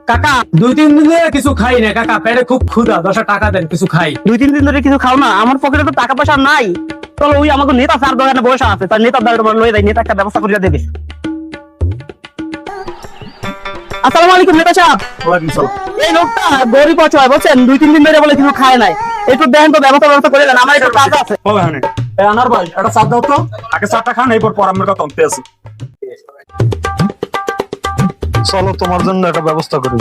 কাকা 2-3 দিন ধরে কিছু খাই না কাকা, পেটে খুব ক্ষুধা, 10 টাকা দেন কিছু খাই। 2-3 দিন ধরে কিছু খাও না? আমার পকেটে তো টাকা পয়সা নাই। চলো ওই আমাকে নেতা স্যার দোকানে বসে আছে, তার নেতার দ্বারা তোমার লয়ে যাই, নেতা একটা ব্যবস্থা করে দেবে। আসসালামু আলাইকুম নেতা সাহেব। ওয়ালাইকুম সালাম। এই লোকটা গরিব অসহায় বলছেন, 2-3 দিন ধরে বলে কিছু খায় নাই, একটু দেন তো, ব্যবস্থা করে দেন, আমার একটু কাজ আছে। ও হ্যাঁ, এই আনার ভাই একটা চা দাও তো, আগে চাটা খান, এরপর আমরা কথা বলতে আছি। চলো তোমার জন্য একটা ব্যবস্থা করি।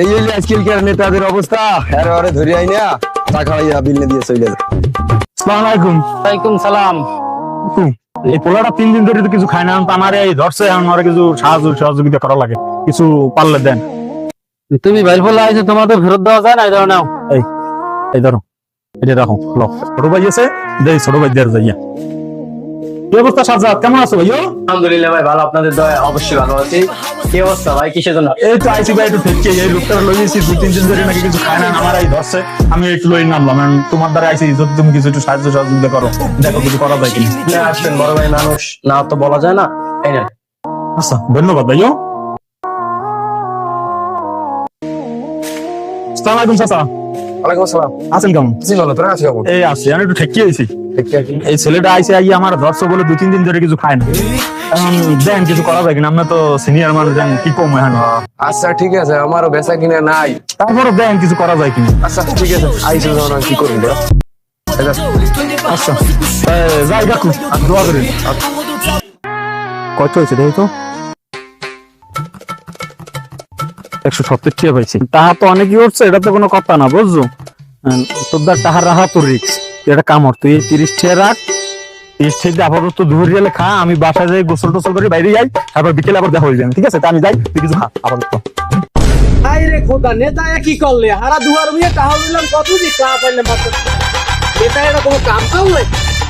এই যে আজকালকার নেতাদের অবস্থা, আরে আরে ধরে আই না, টাকা খাইয়া বিল দিয়ে চলে যায়। আসসালামু আলাইকুম। ওয়ালাইকুম সালাম। এই পোলাটা 3 দিন ধরে তো কিছু খায় না, তো আমার এই ধরছে, আমার কিছু সহযোগিতা করা লাগে, কিছু পারলে দেন। তুমি বাইর বলে আইছো, তোমার তো ফেরত দেওয়া যায় না, এই ধরো নাও। এই ধরো, এটা রাখো। ছোট ভাই আছে, দেই ছোট ভাই দেড় যাইয়া। কি অবস্থা সাজ্জাদ, কেমন আছো ভাইও? আলহামদুলিল্লাহ ভাই, ভালো, আপনাদের দয়া অবশ্যই ভালো আছি। কি অবস্থা ভাই, কিসের জন্য? এই তো আইসি ভাই, একটু ঠিক এই লোকটা লইছি 2-3 দিন ধরে নাকি কিছু খায় না, আমার এই ধরছে, আমি একটু লই নামলাম। তোমার দ্বারা আইসি, যদি তুমি কিছু একটু সাহায্য সহযোগিতা করো, দেখো কিছু করা যায় কিনা। না আসেন বড় ভাই, মানুষ না তো বলা যায় না। এই নেন। আচ্ছা, ধন্যবাদ ভাইও। আসসালামু আলাইকুম চাচা। ওয়ালাইকুম আসসালাম। আছেন কেমন? জি ভালো, তোরা আছিস কেমন? এই আছি, আমি একটু ঠেকিয়ে আইছি। এই ছেলেটা আইসে আইয়া আমার ধরছো বলে 2-3 দিন ধরে কিছু খায় না। এখন দেন কিছু করা যায় কিনা, আমরা তো সিনিয়র মানুষ, দেন কি কম এখানে। আচ্ছা ঠিক আছে, আমারও বেচা কিনা নাই। তারপরে দেন কিছু করা যায় কিনা। আচ্ছা ঠিক আছে, আইসো যখন আমি কি করবি রে? আচ্ছা যাই কাকু, আর দোয়া করেন। কত হয়েছে দেখি তো? 170 টাকা পাইছি। তাহা তো অনেকই উঠছে, এটা তো কোনো কথা না, বুঝছো? তোর টাকা রাখা তো রিক্স, এটা কামড়, তুই 30 টাকা রাখ। 30 টাকা আপাতত ধরে গেলে খা, আমি বাসায় যাই গোসল টোসল করে বাইরে যাই, তারপর বিকেলে আবার দেখা হয়ে যাবে, ঠিক আছে? তা আমি যাই, তুই কিছু খা আপাতত। আই রে খোদা, নেতা কি করলে? হারা দুয়ার মিয়ে টাকা নিলাম, কত দি টাকা পাইলাম? নেতা এটা কোনো কাম কাম নাই।